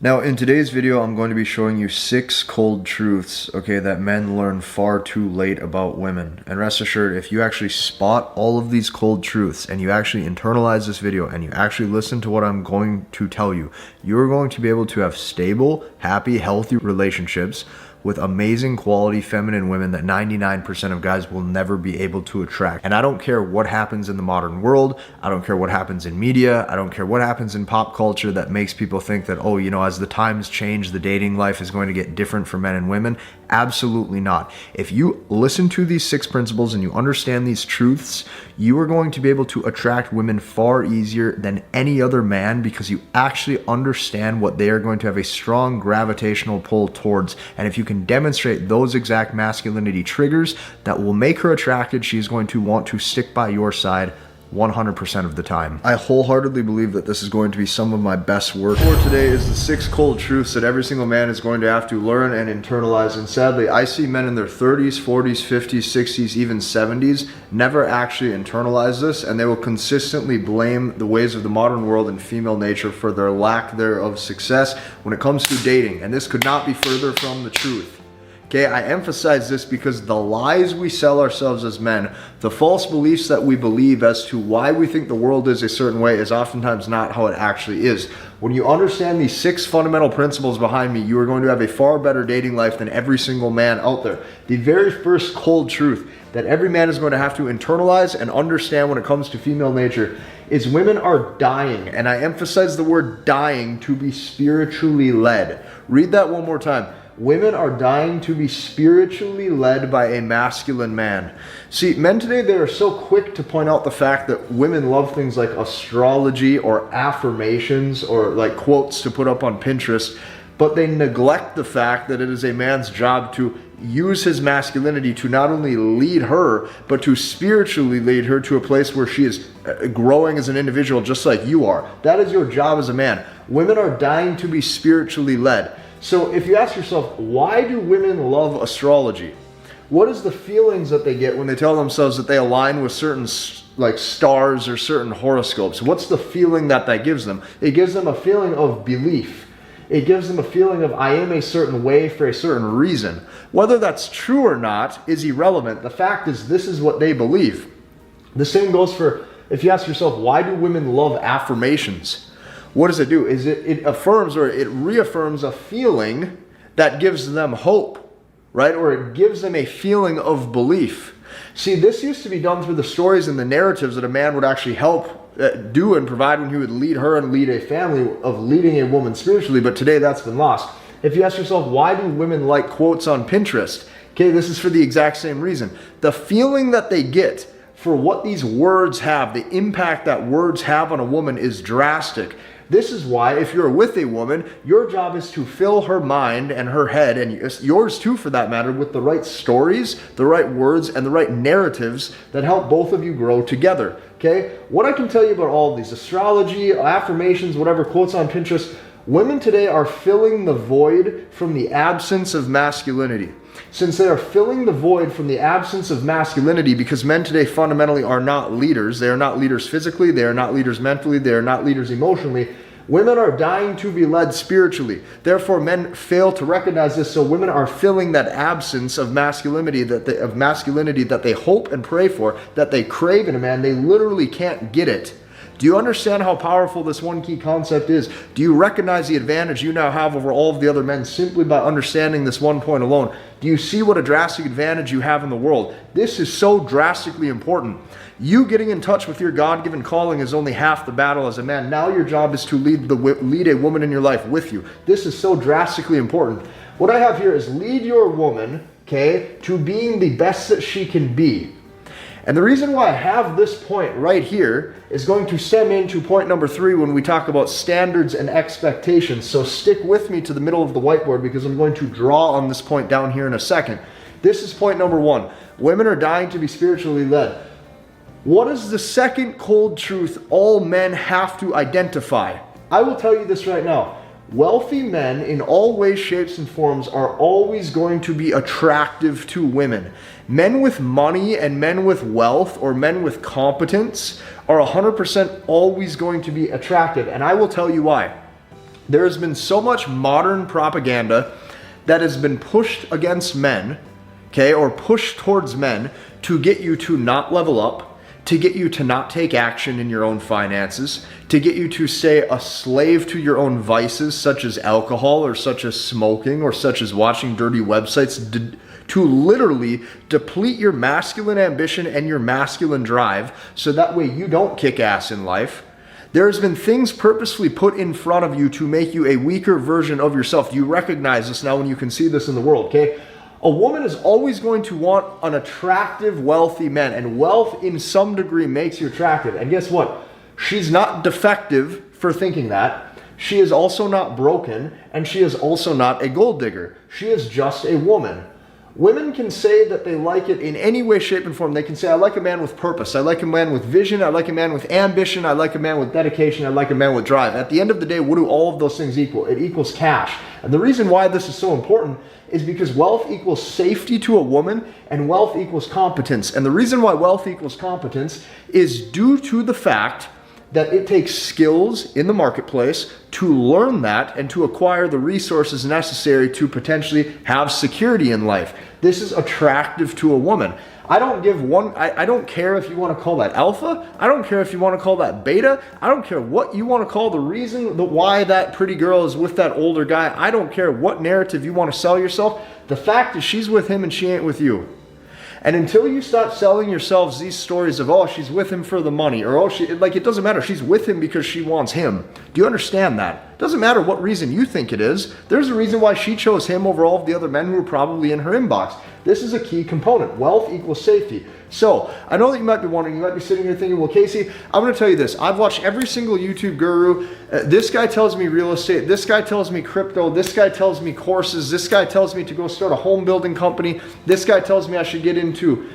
Now, in today's video, I'm going to be showing you 6 cold truths, okay, that men learn far too late about women. And rest assured, if you actually spot all of these cold truths and you actually internalize this video and you actually listen to what I'm going to tell you, you're going to be able to have stable, happy, healthy relationships with amazing quality feminine women that 99% of guys will never be able to attract. And I don't care what happens in the modern world, I don't care what happens in media, I don't care what happens in pop culture that makes people think that, oh, you know, as the times change, the dating life is going to get different for men and women. Absolutely not. If you listen to these 6 principles and you understand these truths, you are going to be able to attract women far easier than any other man because you actually understand what they are going to have a strong gravitational pull towards. And if you can demonstrate those exact masculinity triggers that will make her attracted, she's going to want to stick by your side 100% of the time. I wholeheartedly believe that this is going to be some of my best work for today is the 6 cold truths that every single man is going to have to learn and internalize. And sadly, I see men in their 30s, 40s, 50s, 60s, even 70s never actually internalize this, and they will consistently blame the ways of the modern world and female nature for their lack thereof success when it comes to dating. And this could not be further from the truth. Okay, I emphasize this because the lies we sell ourselves as men, the false beliefs that we believe as to why we think the world is a certain way is oftentimes not how it actually is. When you understand these 6 fundamental principles behind me, you are going to have a far better dating life than every single man out there. The very first cold truth that every man is going to have to internalize and understand when it comes to female nature is women are dying, and I emphasize the word dying, to be spiritually led. Read that one more time. Women are dying to be spiritually led by a masculine man. See, men today, they are so quick to point out the fact that women love things like astrology or affirmations or like quotes to put up on Pinterest, but they neglect the fact that it is a man's job to use his masculinity to not only lead her, but to spiritually lead her to a place where she is growing as an individual just like you are. That is your job as a man. Women are dying to be spiritually led. So if you ask yourself, why do women love astrology? What is the feelings that they get when they tell themselves that they align with certain like stars or certain horoscopes? What's the feeling that gives them? It gives them a feeling of belief. It gives them a feeling of I am a certain way for a certain reason. Whether that's true or not is irrelevant. The fact is this is what they believe. The same goes for if you ask yourself, why do women love affirmations? What does it do? Is it affirms or it reaffirms a feeling that gives them hope, right? Or it gives them a feeling of belief. See, this used to be done through the stories and the narratives that a man would actually help do and provide when he would lead her and lead a family of leading a woman spiritually, but today that's been lost. If you ask yourself, why do women like quotes on Pinterest? Okay, this is for the exact same reason. The feeling that they get for what these words have, the impact that words have on a woman is drastic. This is why if you're with a woman, your job is to fill her mind and her head, and yours too for that matter, with the right stories, the right words, and the right narratives that help both of you grow together. Okay? What I can tell you about all of these, astrology, affirmations, whatever, quotes on Pinterest, women today are filling the void from the absence of masculinity. Since they are filling the void from the absence of masculinity, because men today fundamentally are not leaders, they are not leaders physically, they are not leaders mentally, they are not leaders emotionally, women are dying to be led spiritually. Therefore, men fail to recognize this, so women are filling that absence of masculinity that they hope and pray for, that they crave in a man. They literally can't get it. Do you understand how powerful this one key concept is? Do you recognize the advantage you now have over all of the other men simply by understanding this one point alone? Do you see what a drastic advantage you have in the world? This is so drastically important. You getting in touch with your God-given calling is only half the battle as a man. Now your job is to lead a woman in your life with you. This is so drastically important. What I have here is lead your woman, okay, to being the best that she can be. And the reason why I have this point right here is going to stem into point number 3 when we talk about standards and expectations. So stick with me to the middle of the whiteboard because I'm going to draw on this point down here in a second. This is point number 1. Women are dying to be spiritually led. What is the second cold truth all men have to identify? I will tell you this right now. Wealthy men in all ways, shapes, and forms are always going to be attractive to women. Men with money and men with wealth or men with competence are 100% always going to be attractive. And I will tell you why. There has been so much modern propaganda that has been pushed against men, okay, or pushed towards men to get you to not level up, to get you to not take action in your own finances, to get you to stay a slave to your own vices, such as alcohol or such as smoking or such as watching dirty websites, to literally deplete your masculine ambition and your masculine drive so that way you don't kick ass in life. There's been things purposefully put in front of you to make you a weaker version of yourself. Do you recognize this now when you can see this in the world, okay? A woman is always going to want an attractive, wealthy man, and wealth in some degree makes you attractive. And guess what? She's not defective for thinking that. She is also not broken, and she is also not a gold digger. She is just a woman. Women can say that they like it in any way, shape, and form. They can say, I like a man with purpose. I like a man with vision. I like a man with ambition. I like a man with dedication. I like a man with drive. At the end of the day, what do all of those things equal? It equals cash. And the reason why this is so important is because wealth equals safety to a woman and wealth equals competence. And the reason why wealth equals competence is due to the fact that it takes skills in the marketplace to learn that and to acquire the resources necessary to potentially have security in life. This is attractive to a woman. I don't care if you want to call that alpha. I don't care if you want to call that beta. I don't care what you want to call the reason why that pretty girl is with that older guy. I don't care what narrative you want to sell yourself. The fact is she's with him and she ain't with you. And until you start selling yourselves these stories of, oh, she's with him for the money, or oh, it doesn't matter. She's with him because she wants him. Do you understand that? It doesn't matter what reason you think it is. There's a reason why she chose him over all of the other men who are probably in her inbox. This is a key component. Wealth equals safety. So I know that you might be wondering, you might be sitting here thinking, well, Casey, I'm going to tell you this. I've watched every single YouTube guru. This guy tells me real estate. This guy tells me crypto. This guy tells me courses. This guy tells me to go start a home building company. This guy tells me I should get into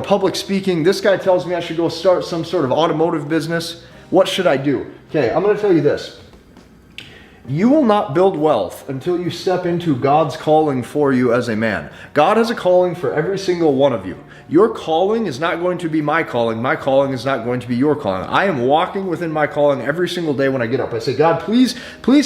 public speaking. This guy tells me I should go start some sort of automotive business. What should I do? Okay, I'm going to tell you this. You will not build wealth until you step into God's calling for you as a man. God has a calling for every single one of you. Your calling is not going to be my calling. My calling is not going to be your calling. I am walking within my calling every single day when I get up. I say, God, please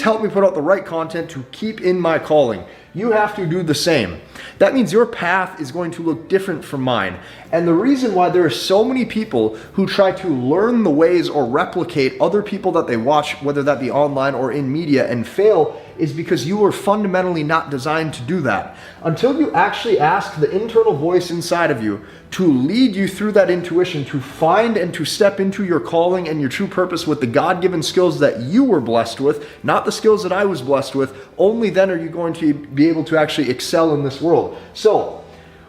help me put out the right content to keep in my calling. You have to do the same. That means your path is going to look different from mine. And the reason why there are so many people who try to learn the ways or replicate other people that they watch, whether that be online or in media, and fail is because you were fundamentally not designed to do that. Until you actually ask the internal voice inside of you to lead you through that intuition, to find and to step into your calling and your true purpose with the God-given skills that you were blessed with, not the skills that I was blessed with, only then are you going to be able to actually excel in this world. So,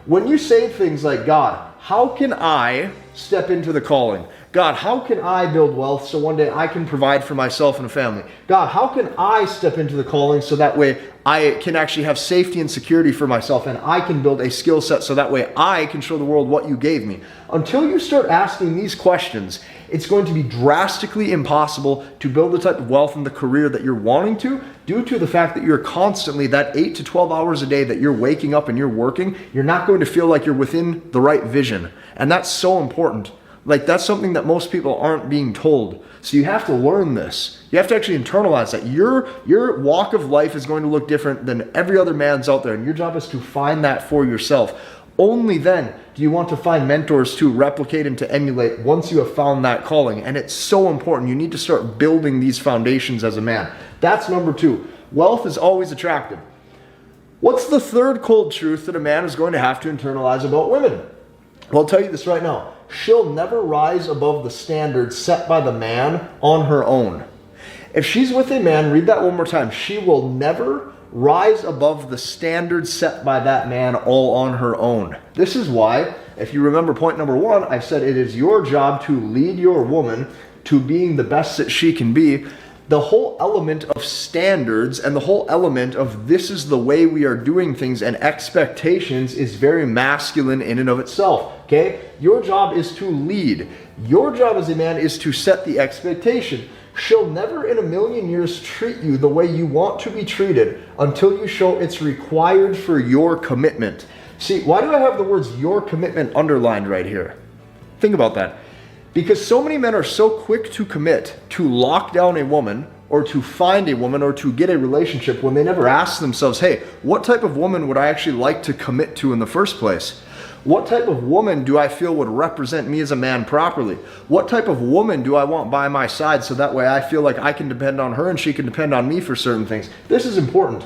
when you say things like, God, how can I step into the calling? God, how can I build wealth so one day I can provide for myself and a family? God, how can I step into the calling so that way I can actually have safety and security for myself and I can build a skill set so that way I can show the world what you gave me? Until you start asking these questions, it's going to be drastically impossible to build the type of wealth and the career that you're wanting to, due to the fact that you're constantly, that 8 to 12 hours a day that you're waking up and you're working, you're not going to feel like you're within the right vision. And that's so important. Like, that's something that most people aren't being told. So you have to learn this. You have to actually internalize that. Your walk of life is going to look different than every other man's out there. And your job is to find that for yourself. Only then do you want to find mentors to replicate and to emulate once you have found that calling. And it's so important. You need to start building these foundations as a man. That's number 2. Wealth is always attractive. What's the third cold truth that a man is going to have to internalize about women? Well, I'll tell you this right now. She'll never rise above the standards set by the man on her own. If she's with a man, read that one more time. She will never rise above the standards set by that man all on her own. This is why, if you remember point number 1, I said it is your job to lead your woman to being the best that she can be. The whole element of standards and the whole element of this is the way we are doing things and expectations is very masculine in and of itself, okay? Your job is to lead. Your job as a man is to set the expectation. She'll never in a million years treat you the way you want to be treated until you show it's required for your commitment. See, why do I have the words your commitment underlined right here? Think about that. Because so many men are so quick to commit to lock down a woman or to find a woman or to get a relationship when they never ask themselves, hey, what type of woman would I actually like to commit to in the first place? What type of woman do I feel would represent me as a man properly? What type of woman do I want by my side so that way I feel like I can depend on her and she can depend on me for certain things? This is important.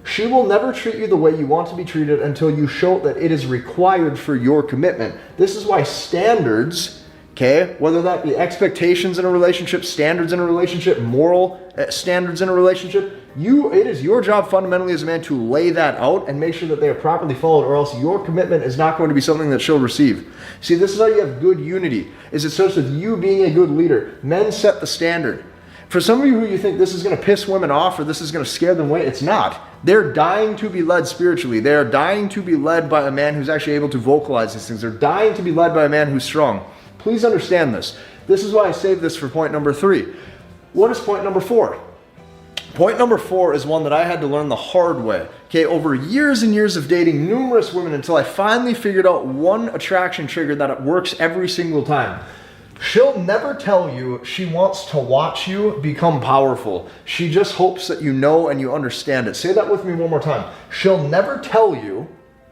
She will never treat you the way you want to be treated until you show that it is required for your commitment. This is why standards, okay, whether that be expectations in a relationship, standards in a relationship, moral standards in a relationship, it is your job fundamentally as a man to lay that out and make sure that they are properly followed, or else your commitment is not going to be something that she'll receive. See, this is how you have good unity, is it starts with you being a good leader. Men set the standard. For some of you who you think this is going to piss women off or this is going to scare them away, it's not. They're dying to be led spiritually. They are dying to be led by a man who's actually able to vocalize these things. They're dying to be led by a man who's strong. Please understand this. This is why I saved this for point number 3. What is point number 4? Point number 4 is one that I had to learn the hard way. Okay, over years and years of dating numerous women until I finally figured out one attraction trigger that it works every single time. She'll never tell you she wants to watch you become powerful. She just hopes that you know and you understand it. Say that with me one more time. She'll never tell you,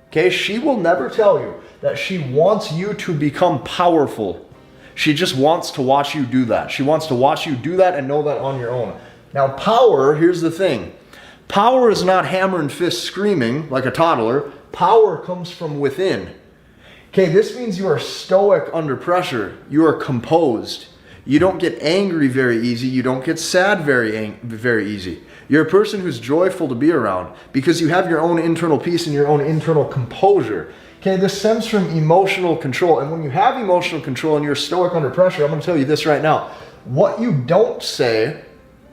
okay, she will never tell you that she wants you to become powerful. She just wants to watch you do that. She wants to watch you do that and know that on your own. Now, power, here's the thing. Power is not hammer and fist screaming like a toddler. Power comes from within. Okay, this means you are stoic under pressure. You are composed. You don't get angry very easy. You don't get sad very easy. You're a person who's joyful to be around because you have your own internal peace and your own internal composure. Okay, this stems from emotional control. And when you have emotional control and you're stoic under pressure, I'm going to tell you this right now. What you don't say,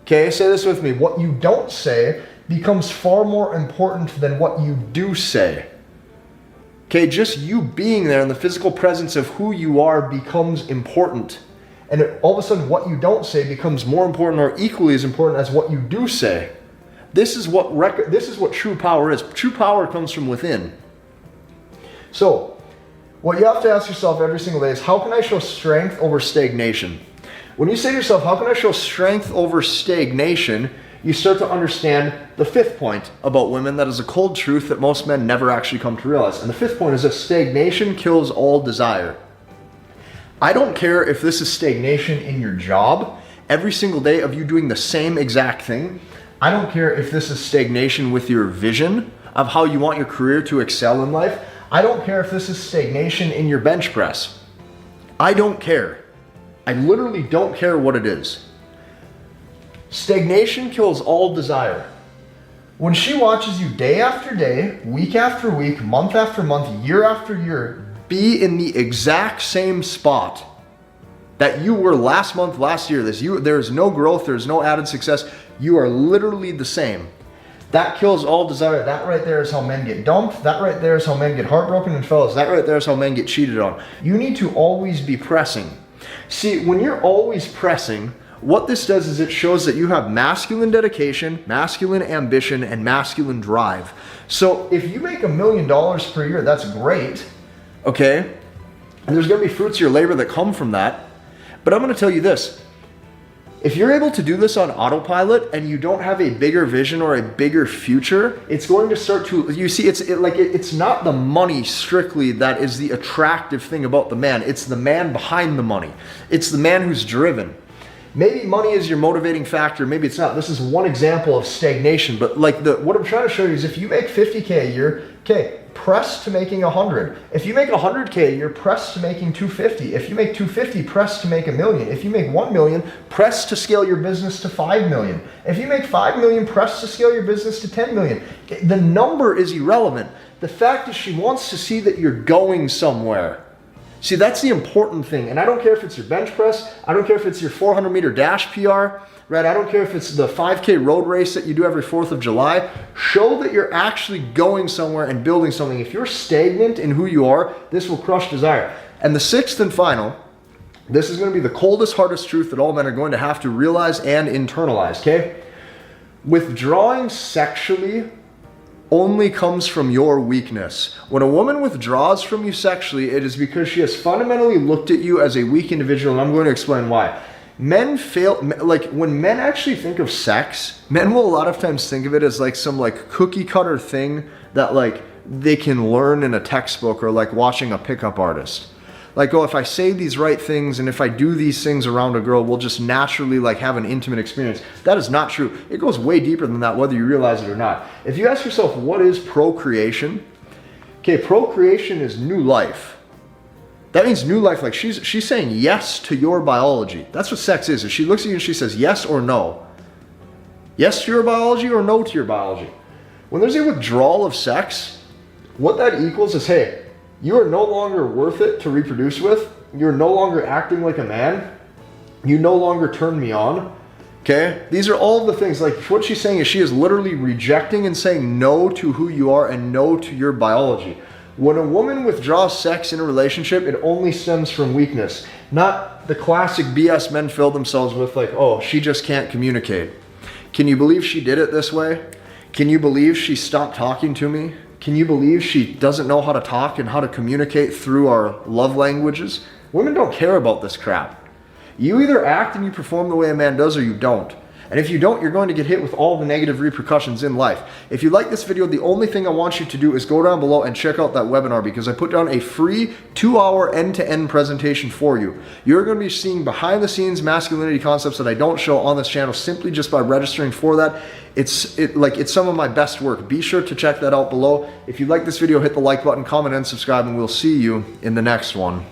okay, say this with me. What you don't say becomes far more important than what you do say. Okay, just you being there in the physical presence of who you are becomes important. And all of a sudden what you don't say becomes more important or equally as important as what you do say. This is what true power is. True power comes from within. So, what you have to ask yourself every single day is, how can I show strength over stagnation? When you say to yourself, how can I show strength over stagnation, you start to understand the 5th point about women that is a cold truth that most men never actually come to realize. And the 5th point is that stagnation kills all desire. I don't care if this is stagnation in your job, every single day of you doing the same exact thing. I don't care if this is stagnation with your vision of how you want your career to excel in life. I don't care if this is stagnation in your bench press. I don't care. I literally don't care what it is. Stagnation kills all desire. When she watches you day after day, week after week, month after month, year after year, be in the exact same spot that you were last month, last year, there is no growth, there is no added success, you are literally the same. That kills all desire. That right there is how men get dumped. That right there is how men get heartbroken. And fellas, that right there is how men get cheated on. You need to always be pressing. See, when you're always pressing, what this does is it shows that you have masculine dedication, masculine ambition, and masculine drive. So if you make $1 million per year, that's great, okay? And there's gonna be fruits of your labor that come from that. But I'm gonna tell you this. If you're able to do this on autopilot and you don't have a bigger vision or a bigger future, it's going to start to, you see, it's not the money strictly that is the attractive thing about the man. It's the man behind the money. It's the man who's driven. Maybe money is your motivating factor, maybe it's not. This is one example of stagnation, but what I'm trying to show you is if you make 50K a year, okay, press to making 100. If you make 100K a year, press to making 250. If you make 250, press to make $1 million. If you make 1 million, press to scale your business to 5 million. If you make 5 million, press to scale your business to 10 million. The number is irrelevant. The fact is she wants to see that you're going somewhere. See, that's the important thing. And I don't care if it's your bench press. I don't care if it's your 400-meter dash PR, right? I don't care if it's the 5K road race that you do every 4th of July. Show that you're actually going somewhere and building something. If you're stagnant in who you are, this will crush desire. And the 6th and final, this is going to be the coldest, hardest truth that all men are going to have to realize and internalize, okay? Withdrawing sexually only comes from your weakness. When a woman withdraws from you sexually, it is because she has fundamentally looked at you as a weak individual, and I'm going to explain why. Men fail, like when men actually think of sex, men will a lot of times think of it as like some like cookie cutter thing that like they can learn in a textbook or like watching a pickup artist. Like, oh, if I say these right things and if I do these things around a girl, we'll just naturally like have an intimate experience. That is not true. It goes way deeper than that, whether you realize it or not. If you ask yourself, what is procreation? Okay, procreation is new life. That means new life. Like she's saying yes to your biology. That's what sex is. If she looks at you and she says yes or no. Yes to your biology or no to your biology. When there's a withdrawal of sex, what that equals is, hey, you are no longer worth it to reproduce with. You're no longer acting like a man. You no longer turn me on. Okay? These are all the things. Like what she's saying is she is literally rejecting and saying no to who you are and no to your biology. When a woman withdraws sex in a relationship, it only stems from weakness. Not the classic BS men fill themselves with like, oh, she just can't communicate. Can you believe she did it this way? Can you believe she stopped talking to me? Can you believe she doesn't know how to talk and how to communicate through our love languages? Women don't care about this crap. You either act and you perform the way a man does or you don't. And if you don't, you're going to get hit with all the negative repercussions in life. If you like this video, the only thing I want you to do is go down below and check out that webinar because I put down a free 2-hour end-to-end presentation for you. You're going to be seeing behind the scenes masculinity concepts that I don't show on this channel simply just by registering for that. It's some of my best work. Be sure to check that out below. If you like this video, hit the like button, comment, and subscribe, and we'll see you in the next one.